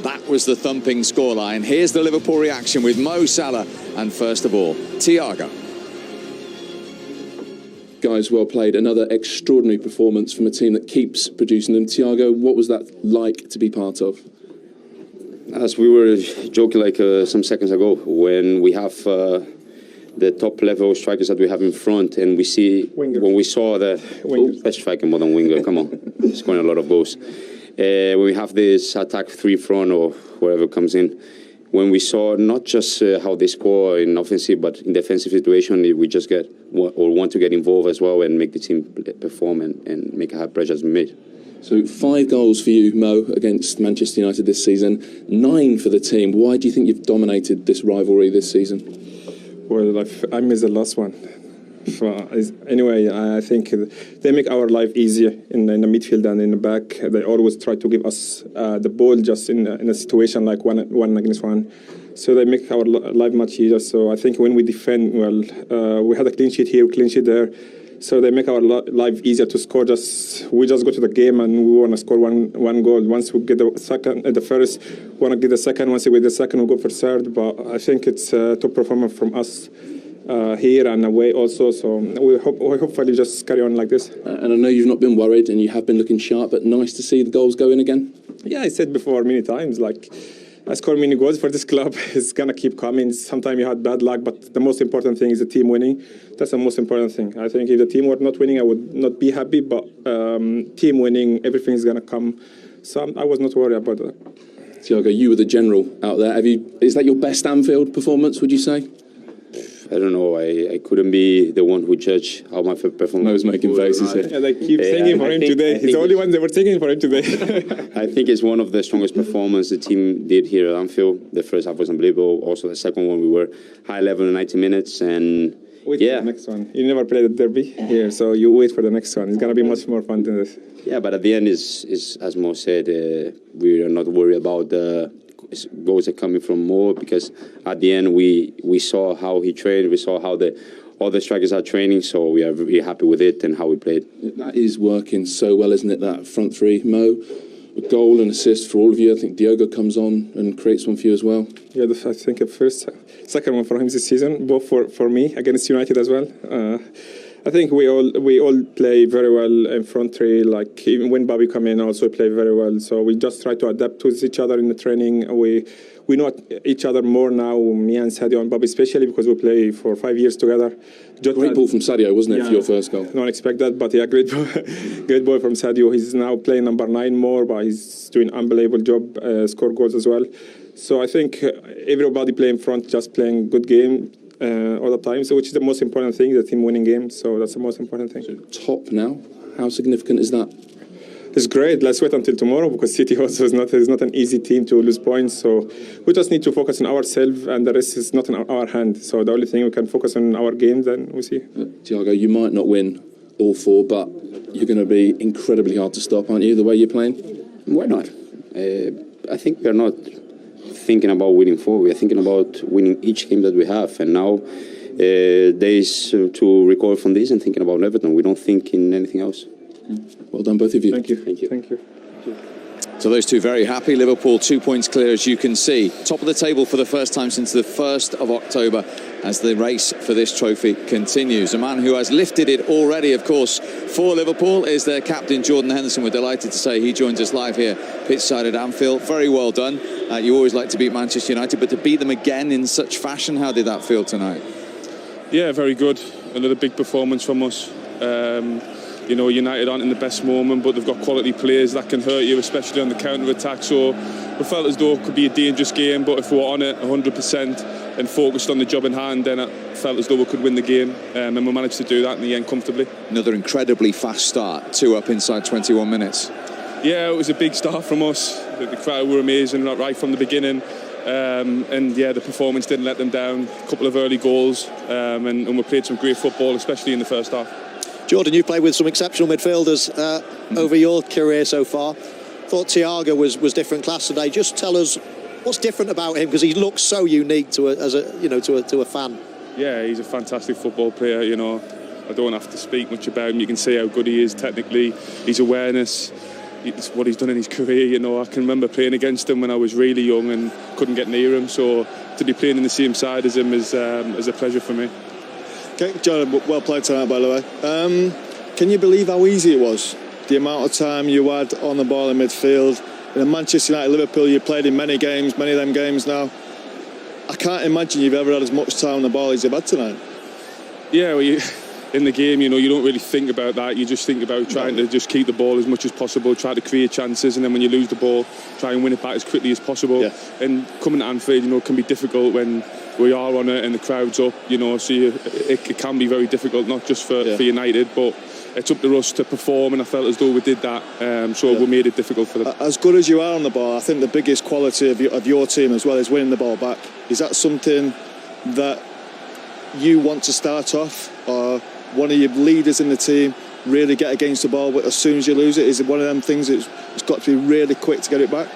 That was the thumping scoreline. Here's the Liverpool reaction with Mo Salah and, first of all, Thiago. Guys, well played. Another extraordinary performance from a team that keeps producing them. Thiago, what was that like to be part of? As we were joking some seconds ago, when we have the top level strikers that we have in front, and when we saw the best striker more than winger, come on, scoring a lot of goals. When we have this attack 3 front or wherever comes in, when we saw not just how they score in offensive but in defensive situation, we just want to get involved as well and make the team perform and make high pressures made. So 5 goals for you, Mo, against Manchester United this season, 9 for the team. Why do you think you've dominated this rivalry this season? Well, I missed the last one. Anyway, I think they make our life easier in the midfield and in the back. They always try to give us the ball just in a situation like one against one. So they make our life much easier. So I think when we defend, well, we had a clean sheet here, clean sheet there. So they make our life easier to score. We just go to the game and we want to score one goal. Once we get the first, we want to get the second. Once we get the second, we go for third. But I think it's a top performance from us here and away also. So we hopefully just carry on like this. And I know you've not been worried and you have been looking sharp, but nice to see the goals go in again. Yeah, I said before many times, I score many goals for this club. It's going to keep coming. Sometimes you had bad luck, but the most important thing is the team winning. That's the most important thing. I think if the team were not winning, I would not be happy, but team winning, everything is going to come. So I was not worried about that. Thiago, you were the general out there. Is that your best Anfield performance, would you say? I don't know. I couldn't be the one who judged how my performance. I was making faces here. Yeah, they keep singing for him today. He's the only one they were singing for him today. I think it's one of the strongest performances the team did here at Anfield. The first half was unbelievable. Also, the second one, we were high level in 90 minutes. And wait for the next one. You never played the derby here, so you wait for the next one. It's going to be much more fun than this. Yeah, but at the end, is as Mo said, we are not worried about the goals are coming from Mo, because at the end we saw how he trained, we saw how all the strikers are training, so we are really happy with it and how we played. That is working so well, isn't it, that front three? Mo, a goal and assist for all of you. I think Diogo comes on and creates one for you as well. Yeah, I think the second one for him this season, both for me against United as well. I think we all play very well in front three. Even when Bobby come in, also play very well. So we just try to adapt to each other in the training. We know each other more now, me and Sadio and Bobby, especially because we play for 5 years together. Great ball from Sadio, wasn't it, for your first goal? Don't expect that, but yeah, great ball from Sadio. He's now playing number 9 more, but he's doing an unbelievable job, score goals as well. So I think everybody playing front, just playing good game. All the time, so which is the most important thing, the team winning game. So that's the most important thing. So top now, how significant is that? It's great. Let's wait until tomorrow, because City also is not an easy team to lose points. So we just need to focus on ourselves, and the rest is not in our hand. So the only thing we can focus on our game, then we see. Thiago, you might not win all 4, but you're going to be incredibly hard to stop, aren't you? The way you're playing. Why not? I think we are not thinking about winning 4. We are thinking about winning each game that we have, and now days to recover from this and thinking about Everton. We don't think in anything else. Well done, both of you. Thank you. Thank you. Thank you. So those two very happy. Liverpool 2 points clear, as you can see. Top of the table for the first time since the 1st of October as the race for this trophy continues. A man who has lifted it already, of course, for Liverpool is their captain, Jordan Henderson. We're delighted to say he joins us live here, pitchside at Anfield. Very well done. You always like to beat Manchester United, but to beat them again in such fashion, how did that feel tonight? Yeah, very good. Another big performance from us. You know, United aren't in the best moment, but they've got quality players that can hurt you, especially on the counter-attack. So we felt as though it could be a dangerous game, but if we were on it 100% and focused on the job in hand, then I felt as though we could win the game, and we managed to do that in the end comfortably. Another incredibly fast start, 2 up inside 21 minutes. Yeah, it was a big start from us. The crowd were amazing right from the beginning. And yeah, the performance didn't let them down. A couple of early goals, and we played some great football, especially in the first half. Jordan, you played with some exceptional midfielders over your career so far. Thought Thiago was different class today. Just tell us what's different about him, because he looks so unique to a fan. Yeah, he's a fantastic football player. You know, I don't have to speak much about him. You can see how good he is technically. His awareness. it's what he's done in his career. You know, I can remember playing against him when I was really young and couldn't get near him. So to be playing in the same side as him is a pleasure for me. Okay, John, well played tonight, by the way. Can you believe how easy it was? The amount of time you had on the ball in midfield. In Manchester United, Liverpool, you played in many games, many of them games now. I can't imagine you've ever had as much time on the ball as you've had tonight. Yeah, well, in the game, you know, you don't really think about that. You just think about trying to just keep the ball as much as possible, try to create chances, and then when you lose the ball, try and win it back as quickly as possible. Yeah. And coming to Anfield, you know, can be difficult when we are on it and the crowd's up, you know, so it can be very difficult, not just for United, but it's up to us to perform, and I felt as though we did that, we made it difficult for them. As good as you are on the ball, I think the biggest quality of your team as well is winning the ball back. Is that something that you want to start off, or one of your leaders in the team really get against the ball as soon as you lose it? Is it one of them things that's it's got to be really quick to get it back?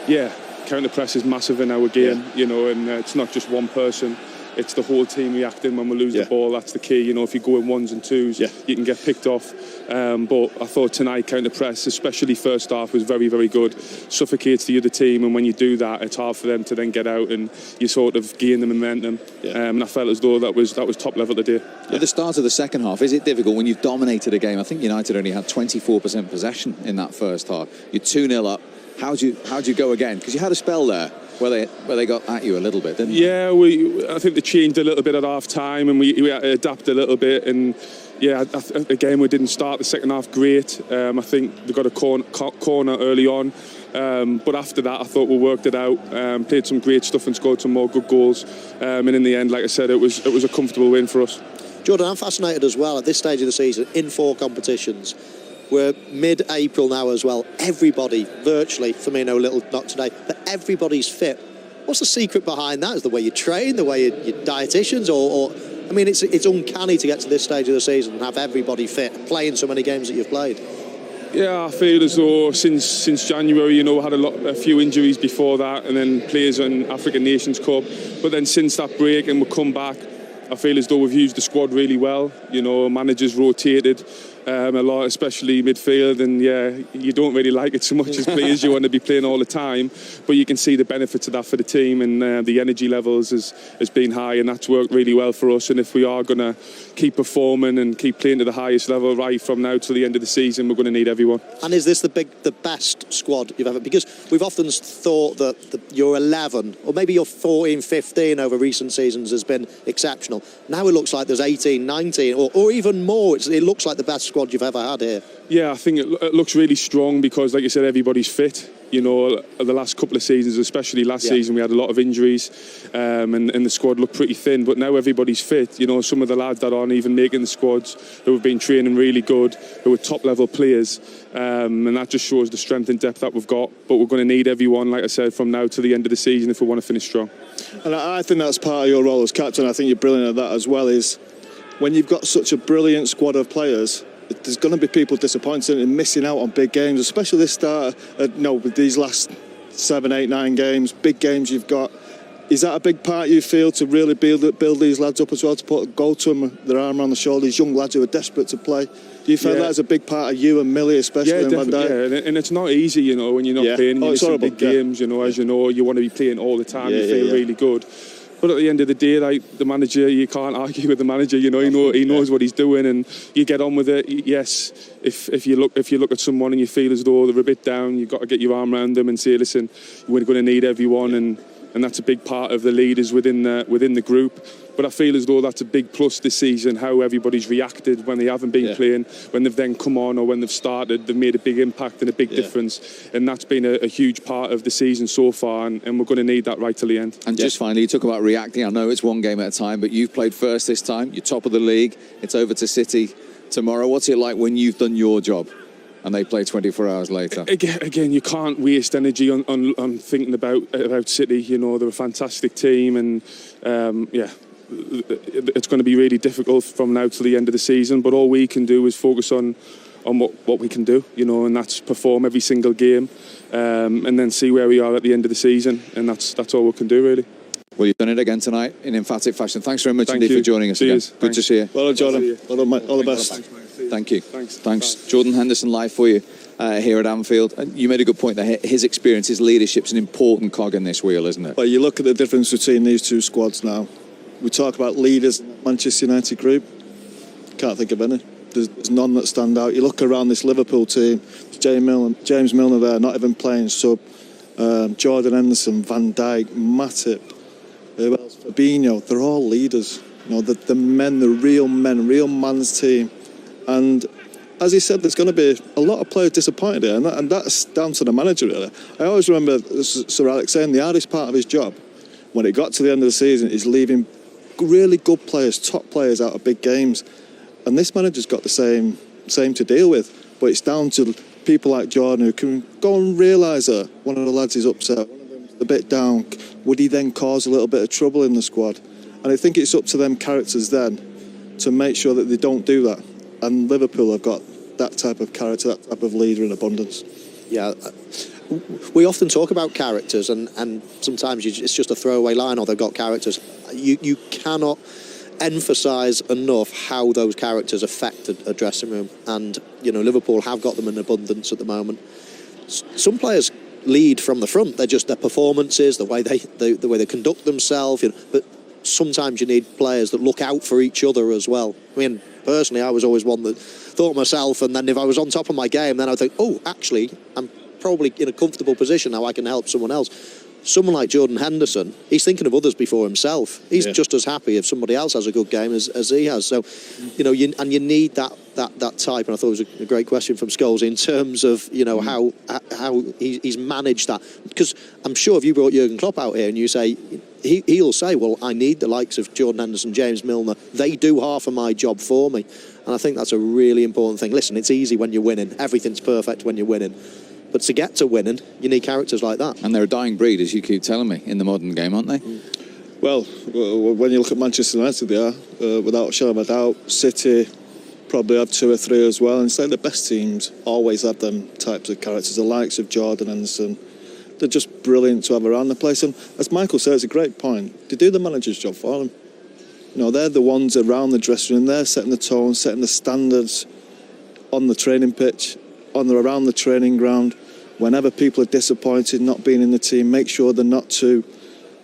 Yeah, counter press is massive in our game, you know, and it's not just one person. It's the whole team reacting when we lose the ball. That's the key. You know, if you go in ones and twos, you can get picked off. But I thought tonight, counter press, especially first half, was very, very good. Suffocates the other team, and when you do that, it's hard for them to then get out, and you sort of gain the momentum. And I felt as though that was top level today. At the start of the second half, is it difficult when you've dominated a game? I think United only had 24% possession in that first half. You're 2-0 up. How'd you go again? Because you had a spell there where they got at you a little bit, didn't they? Yeah, I think they changed a little bit at half time, and we had to adapt a little bit. And again, we didn't start the second half great. I think they got a corner early on, but after that, I thought we worked it out. Played some great stuff and scored some more good goals. And in the end, like I said, it was a comfortable win for us. Jordan, I'm fascinated as well at this stage of the season in 4 competitions. We're mid-April now as well. Everybody, virtually, Firmino, little not today, but everybody's fit. What's the secret behind that? Is the way you train, the way your dietitians, or I mean, it's uncanny to get to this stage of the season and have everybody fit, playing so many games that you've played. Yeah, I feel as though since January, you know, had a few injuries before that, and then players in African Nations Cup. But then since that break and we come back, I feel as though we've used the squad really well. You know, managers rotated a lot, especially midfield, and you don't really like it so much as players. You want to be playing all the time, but you can see the benefits of that for the team, and the energy levels has been high, and that's worked really well for us. And if we are going to keep performing and keep playing to the highest level right from now to the end of the season, we're going to need everyone. And is this the best squad you've ever? Because we've often thought that your 11 or maybe your 14, 15 over recent seasons has been exceptional. Now it looks like there's 18, 19 or even more. It looks like the best squad you've ever had here. Yeah, I think it looks really strong because, like you said, everybody's fit. You know, the last couple of seasons, especially last season, we had a lot of injuries, and the squad looked pretty thin. But now everybody's fit. You know, some of the lads that aren't even making the squads, who have been training really good, who are top-level players, and that just shows the strength and depth that we've got. But we're going to need everyone, like I said, from now to the end of the season if we want to finish strong. And I think that's part of your role as captain. I think you're brilliant at that as well. Is when you've got such a brilliant squad of players, there's going to be people disappointed and missing out on big games, especially this start. With these last 7, 8, 9 games, big games you've got. Is that a big part you feel to really build these lads up as well, to put a goal to them, their arm around the shoulder, these young lads who are desperate to play? Do you feel that is a big part of you and Millie, especially in Van Dijk? Yeah, and it's not easy, you know, when you're not playing, you're missing big games, you know, as you know, you want to be playing all the time, you feel really good. But at the end of the day, like the manager, you can't argue with the manager. You know, he knows what he's doing, and you get on with it. Yes, if you look at someone and you feel as though they're a bit down, you've got to get your arm around them and say, listen, we're going to need everyone, and that's a big part of the leaders within the group. But I feel as though that's a big plus this season, how everybody's reacted when they haven't been playing, when they've then come on or when they've started, they've made a big impact and a big difference. And that's been a huge part of the season so far, and we're going to need that right till the end. And just finally, you talk about reacting. I know it's one game at a time, but you've played first this time. You're top of the league. It's over to City tomorrow. What's it like when you've done your job and they play 24 hours later? Again, you can't waste energy on thinking about City. You know, they're a fantastic team, and it's going to be really difficult from now to the end of the season. But all we can do is focus on what we can do, you know, and that's perform every single game, and then see where we are at the end of the season, and that's all we can do, really. Well, you've done it again tonight in emphatic fashion. Thanks very much indeed for joining us again. Good to see you. Well done, Jordan. Well done, mate. All the best. Thank you. Thanks. Jordan Henderson, live for you here at Anfield. And you made a good point there. His experience, his leadership's an important cog in this wheel, isn't it? Well, you look at the difference between these two squads now. We talk about leaders in the Manchester United group. Can't think of any. There's none that stand out. You look around this Liverpool team, James Milner there, not even playing sub. Jordan Henderson, Van Dijk, Matip, who else? Fabinho. They're all leaders. You know, the men, the real men, real man's team. And as he said, there's going to be a lot of players disappointed here, and that's down to the manager, really. I always remember Sir Alex saying the hardest part of his job, when it got to the end of the season, is leaving really good players, top players out of big games. And this manager's got the same to deal with. But it's down to people like Jordan who can go and realise that one of the lads is upset, one of them's a bit down. Would he then cause a little bit of trouble in the squad? And I think it's up to them characters then to make sure that they don't do that. And Liverpool have got that type of character, that type of leader in abundance. Yeah, we often talk about characters, and sometimes it's just a throwaway line, or they've got characters. You cannot emphasise enough how those characters affect a dressing room, and Liverpool have got them in abundance at the moment. Some players lead from the front; they're just their performances, the way they conduct themselves. But sometimes you need players that look out for each other as well. I mean, personally, I was always one that thought myself, and then if I was on top of my game, then I'd think, oh, actually, I'm probably in a comfortable position now, I can help someone else. Someone like Jordan Henderson, he's thinking of others before himself. He's just as happy if somebody else has a good game as he has. So, you need that type. And I thought it was a great question from Scholes in terms of how he's managed that. Because I'm sure if you brought Jurgen Klopp out here and you say, he'll say, well, I need the likes of Jordan Henderson, James Milner. They do half of my job for me. And I think that's a really important thing. Listen, it's easy when you're winning. Everything's perfect when you're winning. But to get to winning, you need characters like that. And they're a dying breed, as you keep telling me, in the modern game, aren't they? Well, when you look at Manchester United, they are, without a shadow of a doubt. City probably have 2 or 3 as well. And it's like the best teams always have them types of characters, the likes of Jordan Henderson. They're just brilliant to have around the place. And as Michael said, it's a great point. They do the manager's job for them. They're the ones around the dressing room. They're setting the tone, setting the standards on the training pitch, around the training ground. Whenever people are disappointed not being in the team, make sure they're not too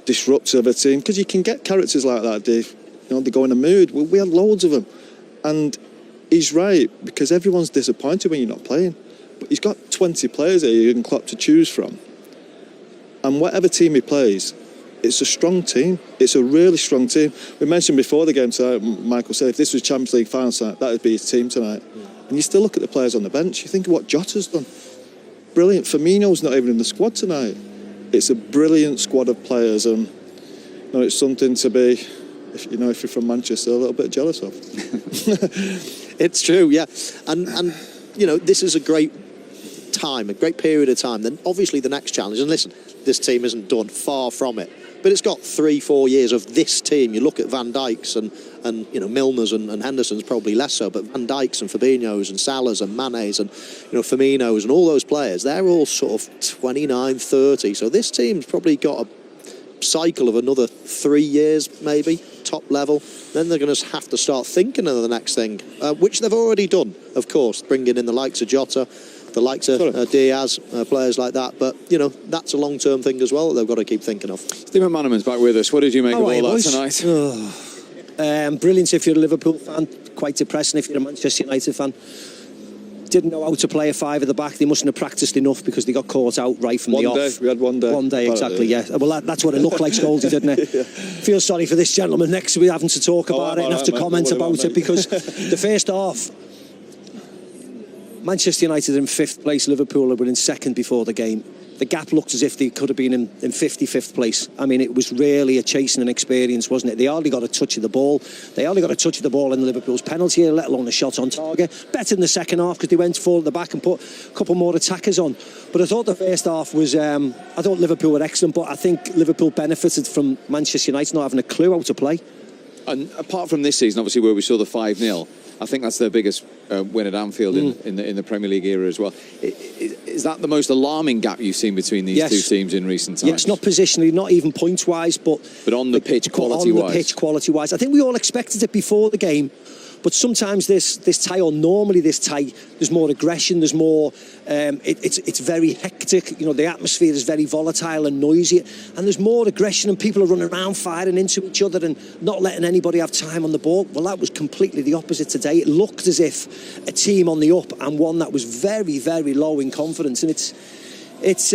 disruptive of a team, because you can get characters like that, Dave. They go in a mood. We had loads of them, and he's right, because everyone's disappointed when you're not playing. But he's got 20 players here you can Klopp to choose from, and whatever team he plays, it's a strong team. It's a really strong team. We mentioned before the game tonight, Michael said if this was Champions League final tonight, that would be his team tonight. And you still look at the players on the bench. You think of what Jota's done. Brilliant. Firmino's not even in the squad tonight. It's a brilliant squad of players, and it's something to be, if you're from Manchester, a little bit jealous of. It's true, yeah. And this is a great time, a great period of time. Then obviously the next challenge, and listen, this team isn't done, far from it. But it's got 3-4 years of this team. You look at Van Dijk's and Milner's and Henderson's probably less so, but Van Dijk's and Fabinho's and Salah's and Mane's and Firmino's and all those players, they're all sort of 29, 30. So this team's probably got a cycle of another 3 years, maybe, top level. Then they're going to have to start thinking of the next thing, which they've already done, of course, bringing in the likes of Jota, the likes of Diaz, players like that. But, that's a long-term thing as well that they've got to keep thinking of. Stephen Manaman's back with us. What did you make of all that tonight? Brilliant if you're a Liverpool fan, quite depressing if you're a Manchester United fan. Didn't know how to play a 5 at the back. They mustn't have practiced enough because they got caught out right from the off. We had one day. One day, exactly, yeah. Well, that's what it looked like, Scholes, didn't it? Yeah. Feel sorry for this gentleman next week having to talk about it and have to comment about it, because the first half, Manchester United in 5th place, Liverpool were in 2nd before the game. The gap looked as if they could have been in 55th place. I mean, it was really a chasing experience, wasn't it? They hardly got a touch of the ball. They hardly got a touch of the ball in Liverpool's penalty, let alone a shot on target. Better in the second half because they went forward at the back and put a couple more attackers on. But I thought the first half was... I thought Liverpool were excellent, but I think Liverpool benefited from Manchester United not having a clue how to play. And apart from this season, obviously, where we saw the 5-0, I think that's their biggest win at Anfield in the Premier League era as well. Is that the most alarming gap you've seen between these two teams in recent times? Yes, not positionally, not even points-wise, but on the pitch, quality-wise. On the pitch, quality-wise. I think we all expected it before the game, But sometimes this tie, or normally this tie, there's more aggression, there's more, it's very hectic, you know, the atmosphere is very volatile and noisy, and there's more aggression and people are running around firing into each other and not letting anybody have time on the ball. Well, that was completely the opposite today. It looked as if a team on the up and one that was very, very low in confidence, and it's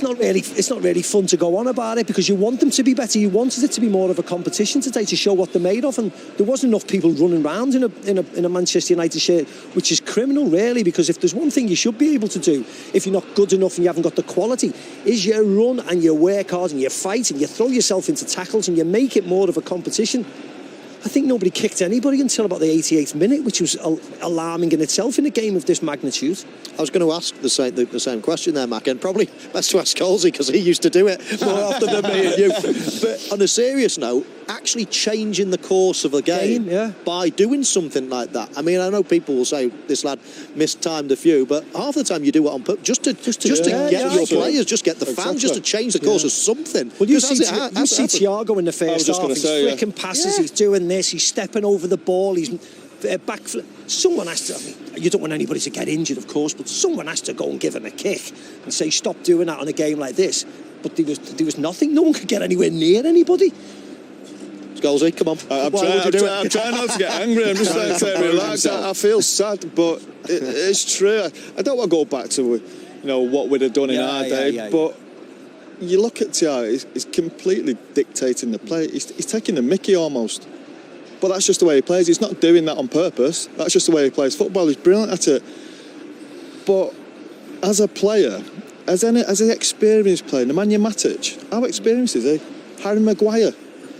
not really fun to go on about it, because you want them to be better. You wanted it to be more of a competition today, to show what they're made of, and there wasn't enough people running around in a Manchester United shirt, which is criminal, really, because if there's one thing you should be able to do, if you're not good enough and you haven't got the quality, is you run and you work hard and you fight and you throw yourself into tackles and you make it more of a competition. I think nobody kicked anybody until about the 88th minute, which was alarming in itself in a game of this magnitude. I was going to ask the same question there, Mac, and probably best to ask Colsey, because he used to do it more often than me and you. But on a serious note, actually changing the course of a game by doing something like that. I mean, I know people will say this lad mistimed a few, but half the time you do it on purpose, just to get your players, just get the fans, just to change the course of something. Well, you see Thiago in the first half, he's flicking passes, he's doing this, he's stepping over the ball, he's backflip. Someone has to, I mean, you don't want anybody to get injured, of course, but someone has to go and give him a kick and say, stop doing that on a game like this. But there was nothing. No one could get anywhere near anybody. Scholesy, come on. I'm trying not to get angry. I'm just trying to say relax. I feel sad, but it's true. I don't want to go back to what we'd have done in our day, but you look at Thiago, he's completely dictating the play. He's taking the mickey almost. But that's just the way he plays. He's not doing that on purpose. That's just the way he plays football. He's brilliant at it. But as a player, as an experienced player, Nemanja Matic, how experienced is he? Harry Maguire.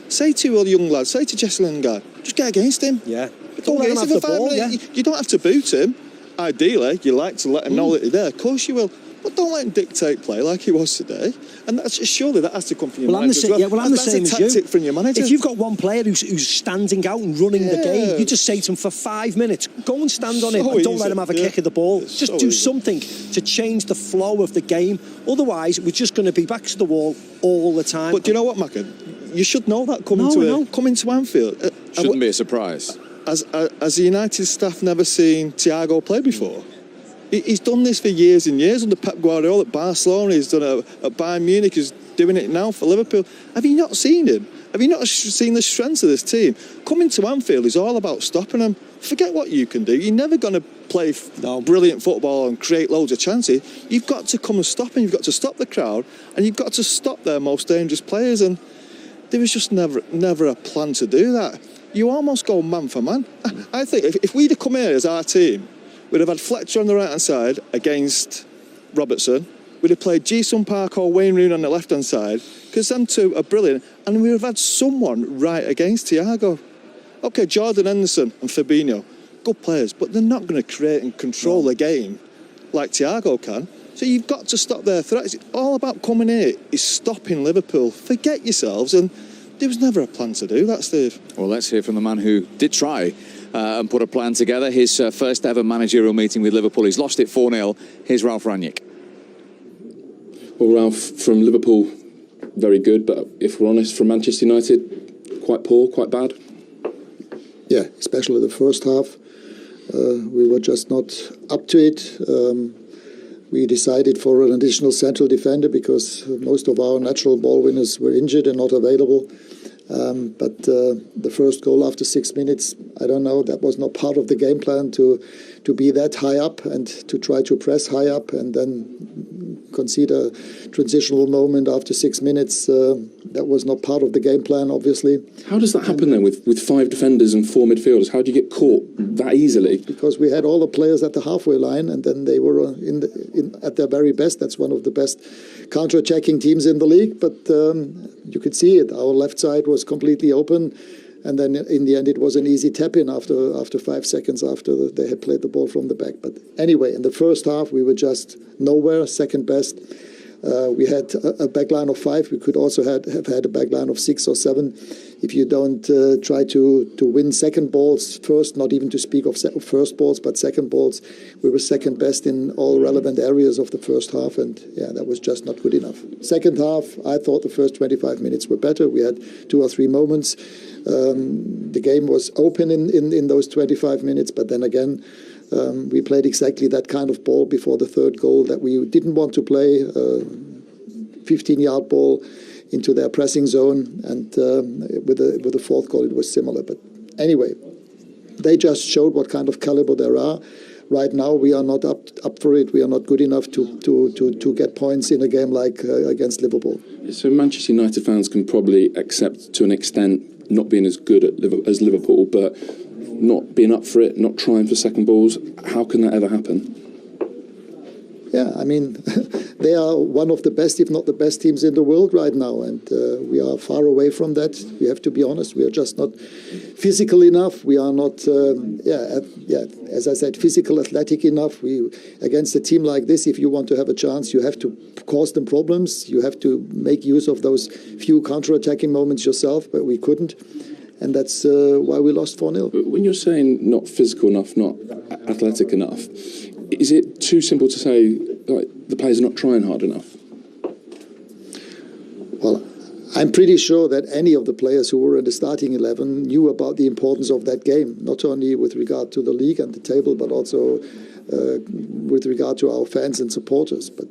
Say to all the young lads, say to Jesse Lingard, just get against him. Yeah. Don't let him have the ball. You don't have to boot him. Ideally, you like to let him know that he's there. Of course you will. But don't let him dictate play like he was today. And surely that has to come from your manager as well. I'm the same as you. That's a tactic from your manager. If you've got one player who's standing out and running the game, you just say to him for 5 minutes, go and stand on him and don't let him have a kick of the ball. Just do something to change the flow of the game. Otherwise, we're just going to be back to the wall all the time. But do you know what, Mackin? You should know that coming to Anfield. Shouldn't be a surprise. Has the United staff never seen Thiago play before? He's done this for years and years under Pep Guardiola at Barcelona. He's done it at Bayern Munich. He's doing it now for Liverpool. Have you not seen him? Have you not seen the strengths of this team? Coming to Anfield is all about stopping them. Forget what you can do. You're never going to play brilliant football and create loads of chances. You've got to come and stop them. You've got to stop the crowd, and you've got to stop their most dangerous players. And there was just never a plan to do that. You almost go man for man. I think if we'd have come here as our team, we'd have had Fletcher on the right-hand side against Robertson. We'd have played Ji-Sung Park or Wayne Rooney on the left-hand side, because them two are brilliant. And we'd have had someone right against Thiago. OK, Jordan Henderson and Fabinho, good players, but they're not going to create and control the game like Thiago can. So you've got to stop their threats. It's all about coming here. It's stopping Liverpool. Forget yourselves. And there was never a plan to do that, Steve. Well, let's hear from the man who did try and put a plan together. His first ever managerial meeting with Liverpool. He's lost it 4-0. Here's Ralph Rangnick. Well, Ralph, from Liverpool, very good, but if we're honest, from Manchester United, quite poor, quite bad. Yeah, especially the first half. We were just not up to it. We decided for an additional central defender because most of our natural ball winners were injured and not available. But the first goal after 6 minutes, I don't know, that was not part of the game plan to be that high up and to try to press high up and then concede a transitional moment after 6 minutes. That was not part of the game plan, obviously. How does that happen then with 5 defenders and 4 midfielders? How do you get caught that easily? Because we had all the players at the halfway line and then they were at their very best. That's one of the best counter-attacking teams in the league, but you could see it. Our left side was completely open, and then in the end it was an easy tap-in after 5 seconds after they had played the ball from the back. But anyway, in the first half we were just nowhere, second best. We had a backline of 5. We could also have had a backline of 6 or 7. If you don't try to win second balls first, not even to speak of first balls, but second balls, we were second best in all relevant areas of the first half, and yeah, that was just not good enough. Second half, I thought the first 25 minutes were better. We had 2 or 3 moments. The game was open in those 25 minutes, but then again, we played exactly that kind of ball before the third goal that we didn't want to play. 15-yard ball into their pressing zone, and with the fourth goal it was similar. But anyway, they just showed what kind of caliber there are. Right now we are not up for it. We are not good enough to get points in a game like against Liverpool. So Manchester United fans can probably accept to an extent not being as good as Liverpool, but not being up for it, not trying for second balls. How can that ever happen? Yeah, I mean, they are one of the best, if not the best teams in the world right now, and we are far away from that. We have to be honest. We are just not physical enough. We are not, as I said, physical, athletic enough. Against a team like this, if you want to have a chance, you have to cause them problems. You have to make use of those few counter-attacking moments yourself, but we couldn't. And that's why we lost 4-0. When you're saying not physical enough, not athletic enough, is it too simple to say like, the players are not trying hard enough? Well, I'm pretty sure that any of the players who were in the starting 11 knew about the importance of that game, not only with regard to the league and the table, but also with regard to our fans and supporters. But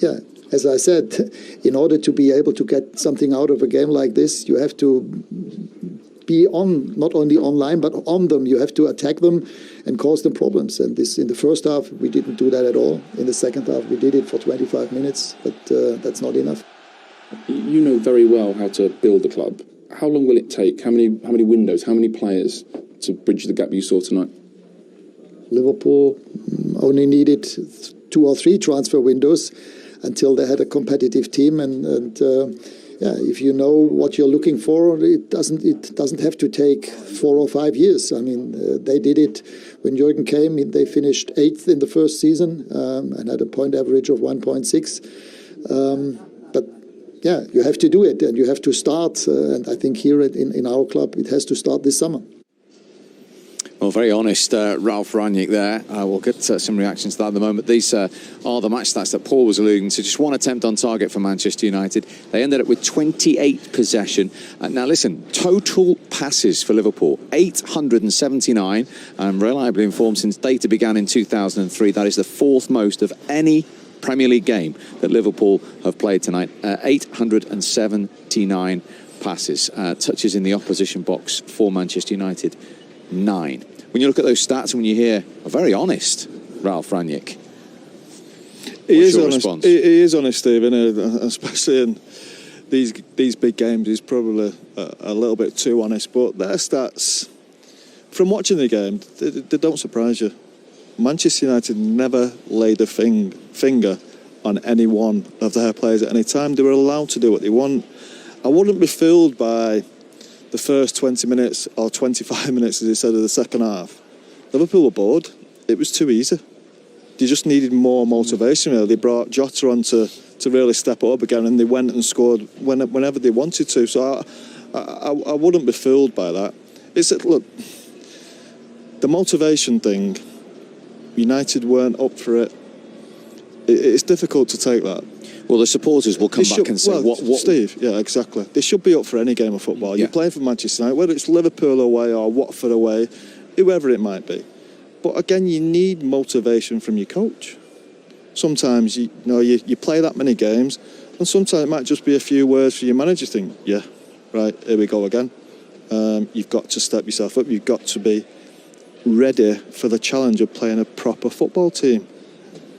yeah, as I said, in order to be able to get something out of a game like this, you have to be on, not only online, but on them. You have to attack them and cause them problems. And this, in the first half, we didn't do that at all. In the second half, we did it for 25 minutes, but that's not enough. You know very well how to build a club. How long will it take? How many windows? How many players to bridge the gap you saw tonight? Liverpool only needed 2 or 3 transfer windows until they had a competitive team, and yeah, if you know what you're looking for, it doesn't have to take 4 or 5 years. I mean, they did it when Jürgen came. They finished 8th in the first season and had a point average of 1.6. But yeah, you have to do it, and you have to start. And I think here in our club, it has to start this summer. Well, very honest, Ralf Rangnick there. We'll get some reactions to that in a moment. These are the match stats that Paul was alluding to. Just 1 attempt on target for Manchester United. They ended up with 28 possession. Now, listen, total passes for Liverpool, 879. I'm reliably informed since data began in 2003. That is the 4th most of any Premier League game that Liverpool have played tonight. 879 passes. Touches in the opposition box for Manchester United, 9. When you look at those stats and when you hear a very honest Ralf Rangnick, He is honest. Response? He is honest, Stephen, especially in these big games. He's probably a little bit too honest, but their stats, from watching the game, they don't surprise you. Manchester United never laid a finger on any one of their players at any time. They were allowed to do what they want. I wouldn't be fooled by the first 20 minutes or 25 minutes, as he said, of the second half. Liverpool were bored. It was too easy. They just needed more motivation, really. They brought Jota on to really step it up again, and they went and scored whenever they wanted to. So I wouldn't be fooled by that. Look, the motivation thing, United weren't up for it. It's difficult to take that. well, the supporters will come back and say, what? Steve, yeah, exactly. They should be up for any game of football. You're playing for Manchester United, whether it's Liverpool away or Watford away, whoever it might be. But again, you need motivation from your coach. Sometimes you play that many games, and sometimes it might just be a few words for your manager. Think, yeah, right, here we go again. You've got to step yourself up. You've got to be ready for the challenge of playing a proper football team.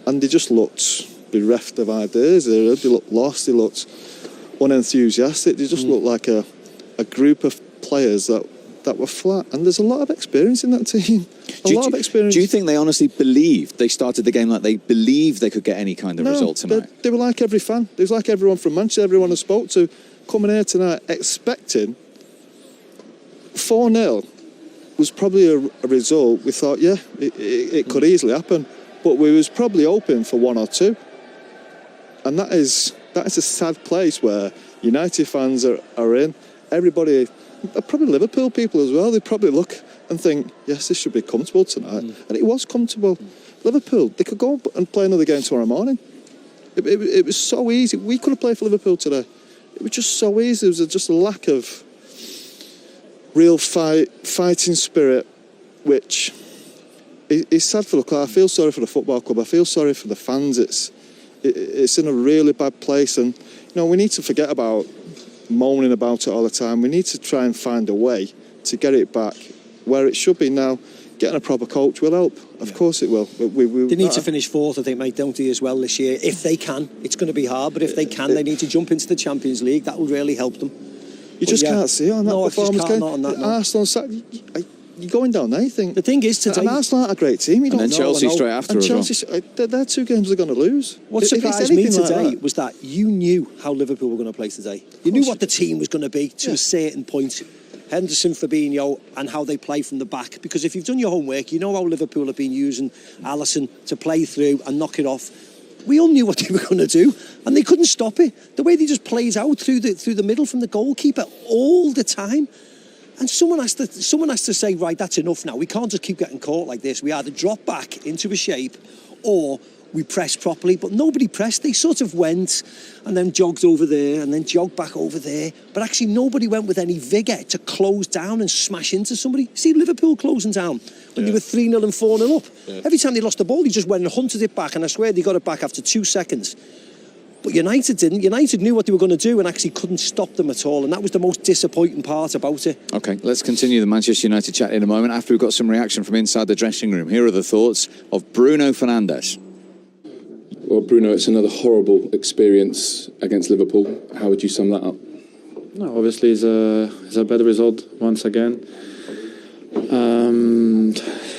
And they just looked bereft of ideas. They looked lost. They looked unenthusiastic. They just looked like a group of players that were flat. And there's a lot of experience in that team. A lot of experience. Do you think they honestly believed they started the game like they believed they could get any kind of result tonight? They were like every fan. They was like everyone from Manchester, everyone I spoke to, coming here tonight expecting 4-0 was probably a result we thought, it could easily happen. But we was probably hoping for 1 or 2. And that is a sad place where United fans are in. Everybody, probably Liverpool people as well, they probably look and think, yes, this should be comfortable tonight. And it was comfortable. Liverpool, they could go and play another game tomorrow morning. It was so easy. We could have played for Liverpool today. It was just so easy. There was just a lack of real fighting spirit, which is sad for the club. I feel sorry for the football club. I feel sorry for the fans. It's in a really bad place, and we need to forget about moaning about it all the time. We need to try and find a way to get it back where it should be now. Getting a proper coach will help. Of course it will. But they need to finish fourth, I think, mate, don't they, as well this year? If they can. It's going to be hard, but if they can, they need to jump into the Champions League. That will really help them. You just can't see it on that performance game. Arsenal, you're going down there, you think. The thing is today... And Arsenal aren't a great team. You and then Chelsea straight after and as Chelsea, well. They're 2 games they're going to lose. What surprised me today was that you knew how Liverpool were going to play today. You knew what the team was going to be to a certain point. Henderson, Fabinho, and how they play from the back. Because if you've done your homework, you know how Liverpool have been using Alisson to play through and knock it off. We all knew what they were going to do, and they couldn't stop it. The way they just plays out through the middle from the goalkeeper all the time. And someone has to say, right, that's enough now. We can't just keep getting caught like this. We either drop back into a shape, or we press properly. But nobody pressed. They sort of went and then jogged over there and then jogged back over there. But actually nobody went with any vigour to close down and smash into somebody. See Liverpool closing down when they were 3-0 and 4-0 up. Yeah. Every time they lost the ball, they just went and hunted it back. And I swear they got it back after 2 seconds. But United didn't. United knew what they were going to do and actually couldn't stop them at all. And that was the most disappointing part about it. OK, let's continue the Manchester United chat in a moment after we've got some reaction from inside the dressing room. Here are the thoughts of Bruno Fernandes. Well, Bruno, it's another horrible experience against Liverpool. How would you sum that up? No, obviously it's a bad result once again.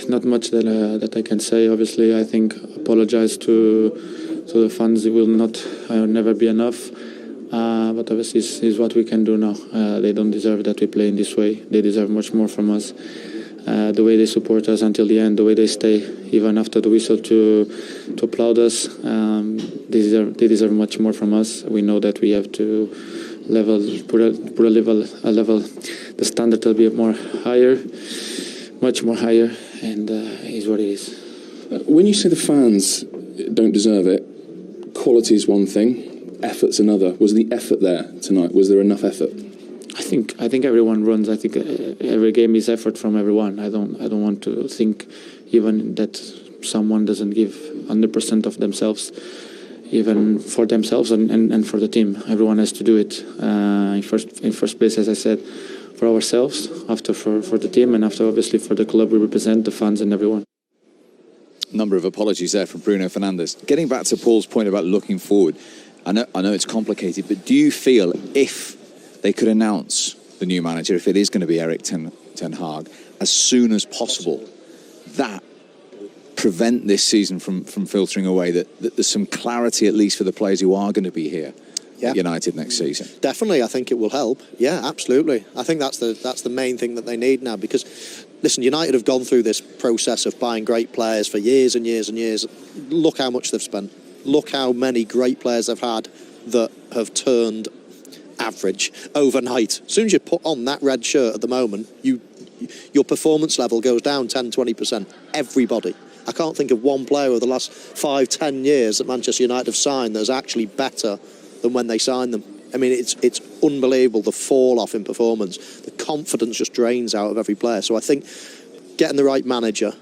Not much that I can say. Obviously, I think apologise to the fans. It will never be enough. But obviously, it's what we can do now. They don't deserve that we play in this way. They deserve much more from us. The way they support us until the end, the way they stay, even after the whistle, to applaud us. They deserve much more from us. We know that we have to put a level, the standard will be much more higher, and is what it is. When you say the fans don't deserve it, quality is one thing, effort's another. Was the effort there tonight? Was there enough effort? I think everyone runs. I think every game is effort from everyone. I don't want to think even that someone doesn't give 100% of themselves, even for themselves and for the team. Everyone has to do it. In first place, as I said, for ourselves, after for the team, and after obviously for the club we represent, the fans and everyone. Number of apologies there from Bruno Fernandes. Getting back to Paul's point about looking forward, I know it's complicated, but do you feel if they could announce the new manager, if it is going to be Erik ten Hag, as soon as possible, that prevent this season from filtering away, that there's some clarity at least for the players who are going to be here at United next season? Definitely, I think it will help. Yeah, absolutely. I think that's the main thing that they need now, because listen, United have gone through this process of buying great players for years and years and years. Look how much they've spent. Look how many great players they've had that have turned average overnight. As soon as you put on that red shirt at the moment, your performance level goes down 10-20%. Everybody. I can't think of one player over the last 5-10 years that Manchester United have signed that's actually better than when they signed them. I mean, it's unbelievable, the fall off in performance. The confidence just drains out of every player. So I think getting the right manager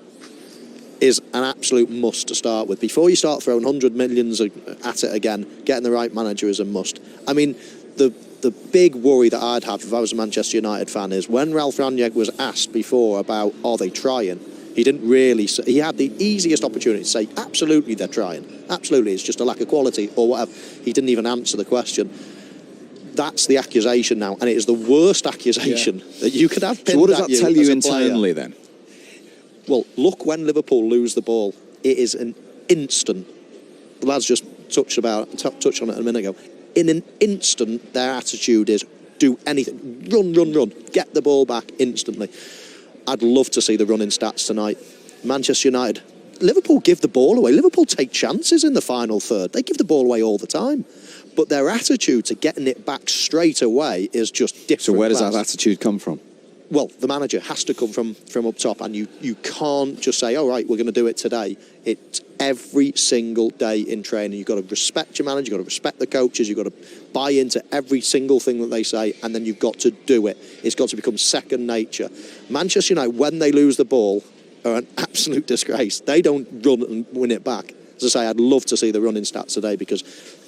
is an absolute must to start with. Before you start throwing 100 millions at it again, getting the right manager is a must. I mean, the big worry that I'd have if I was a Manchester United fan is when Ralf Rangnick was asked before about, are they trying? He didn't really say, he had the easiest opportunity to say, absolutely they're trying. Absolutely, it's just a lack of quality or whatever. He didn't even answer the question. That's the accusation now, and it is the worst accusation that you could have. So what does that tell you internally then? Well, look, when Liverpool lose the ball, it is an instant. The lads just touched on it a minute ago. In an instant, their attitude is do anything, run, get the ball back instantly. I'd love to see the running stats tonight. Manchester United Liverpool give the ball away. Liverpool take chances in the final third. They give the ball away all the time. But their attitude to getting it back straight away is just different. So where does that attitude come from? Well, the manager has to come from up top, and you can't just say, all right, we're going to do it today. It's every single day in training. You've got to respect your manager, you've got to respect the coaches, you've got to buy into every single thing that they say, and then you've got to do it. It's got to become second nature. Manchester United, when they lose the ball, are an absolute disgrace. They don't run and win it back. As I say, I'd love to see the running stats today, because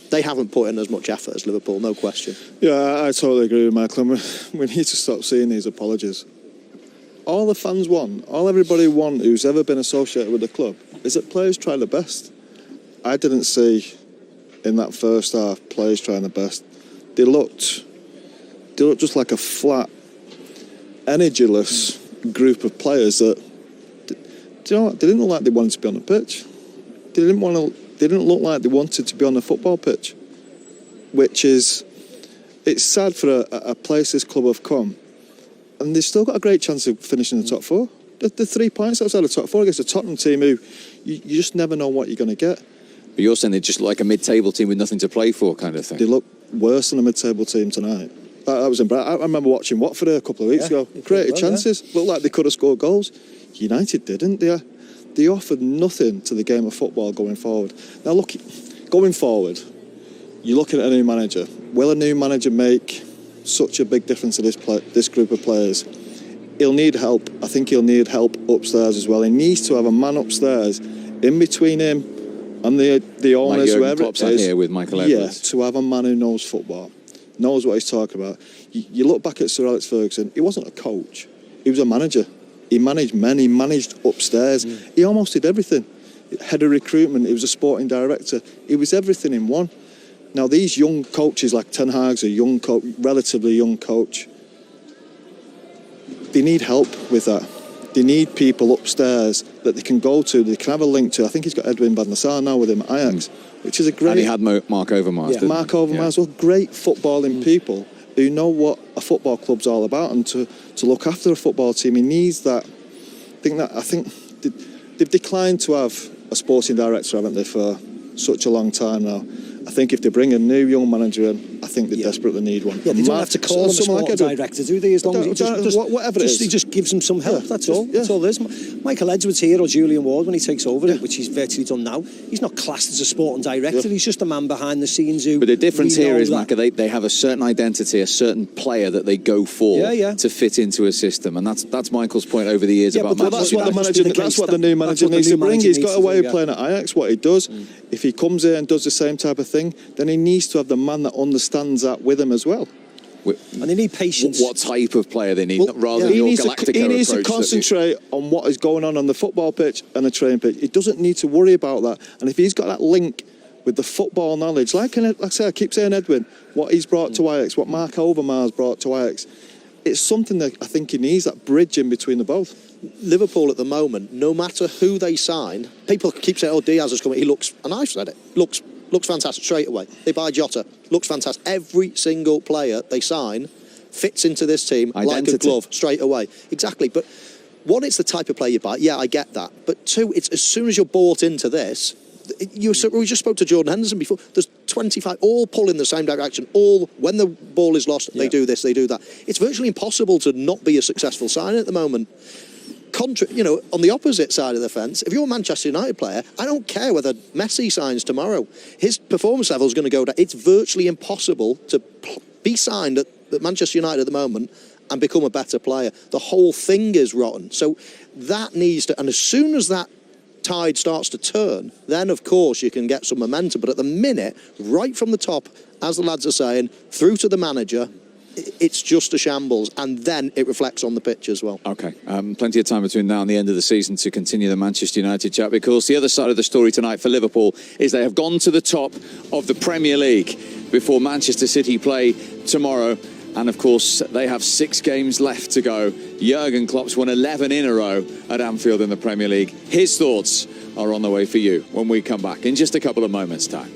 they haven't put in as much effort as Liverpool, no question. Yeah, I totally agree with Michael. We need to stop seeing these apologies. All the fans want, all everybody want who's ever been associated with the club, is that players try their best. I didn't see in that first half players trying their best. They looked just like a flat, energyless group of players that, do you know what? They didn't look like they wanted to be on the pitch. They didn't look like they wanted to be on the football pitch, which is, it's sad for a place this club have come, and they've still got a great chance of finishing the top four. The 3 points outside the top four against a Tottenham team who you just never know what you're going to get. But you're saying they're just like a mid-table team with nothing to play for kind of thing. They look worse than a mid-table team tonight. That was embarrassing. I remember watching Watford a couple of weeks ago. Created chances. Looked like they could have scored goals. United didn't. They offered nothing to the game of football going forward. Now look, going forward, you're looking at a new manager. Will a new manager make such a big difference to this group of players? He'll need help. I think he'll need help upstairs as well. He needs to have a man upstairs in between him and the owners, like whoever it is. Here with Michael Edwards. Yeah, to have a man who knows football, knows what he's talking about. You look back at Sir Alex Ferguson, he wasn't a coach, he was a manager. He managed men, he managed upstairs. He almost did everything. Head of recruitment, he was a sporting director. He was everything in one. Now these young coaches like Ten Hag's a young coach, relatively young coach, they need help with that. They need people upstairs that they can go to, they can have a link to. I think he's got Edwin van der Sar now with him at Ajax, which is a great... And he had Mark Overmars, didn't he? Mark Overmars, well, great footballing people who know what a football club's all about, and to look after a football team, he needs that. I think they've declined to have a sporting director, haven't they, for such a long time now. I think if they bring a new young manager in, I think they desperately need one. Yeah, they don't have to call him a sporting director, do they? As long as he just gives them some help. That's all. That's all there is. Michael Edwards here, or Julian Ward, when he takes over it, which he's virtually done now, he's not classed as a sporting director. He's just a man behind the scenes who... But the difference here is, Macca, they have a certain identity, a certain player that they go for to fit into a system, and that's Michael's point over the years about Manchester. That's what the new manager needs to bring. He's got a way of playing at Ajax. What he does, if he comes in and does the same type of thing, then he needs to have the man that understands that with him as well. And they need patience. What type of player they need, rather than your Galactico He needs to concentrate on what is going on the football pitch and the training pitch. He doesn't need to worry about that. And if he's got that link with the football knowledge, like I say, I keep saying Edwin, what he's brought to Ajax, what Mark Overmars brought to Ajax, it's something that I think he needs, that bridge in between the both. Liverpool at the moment, no matter who they sign, people keep saying, oh, Diaz is coming, he looks, and I've said it, looks fantastic straight away. They buy Jota, looks fantastic. Every single player they sign fits into this team like a glove straight away. Exactly. But one, it's the type of player you buy. Yeah, I get that. But two, it's as soon as you're bought into this, we just spoke to Jordan Henderson before, there's 25, all pull in the same direction. All, when the ball is lost, they do this, they do that. It's virtually impossible to not be a successful sign at the moment. On the opposite side of the fence, if you're a Manchester United player, I don't care whether Messi signs tomorrow. His performance level is going to go down. It's virtually impossible to be signed at Manchester United at the moment and become a better player. The whole thing is rotten. So that needs to, and as soon as that tide starts to turn, then of course you can get some momentum. But at the minute, right from the top, as the lads are saying, through to the manager, it's just a shambles, and then it reflects on the pitch as well. Okay, plenty of time between now and the end of the season to continue the Manchester United chat, because the other side of the story tonight for Liverpool is they have gone to the top of the Premier League before Manchester City play tomorrow, and of course they have 6 games left to go. Jurgen Klopp's won 11 in a row at Anfield in the Premier League. His thoughts are on the way for you when we come back in just a couple of moments' time.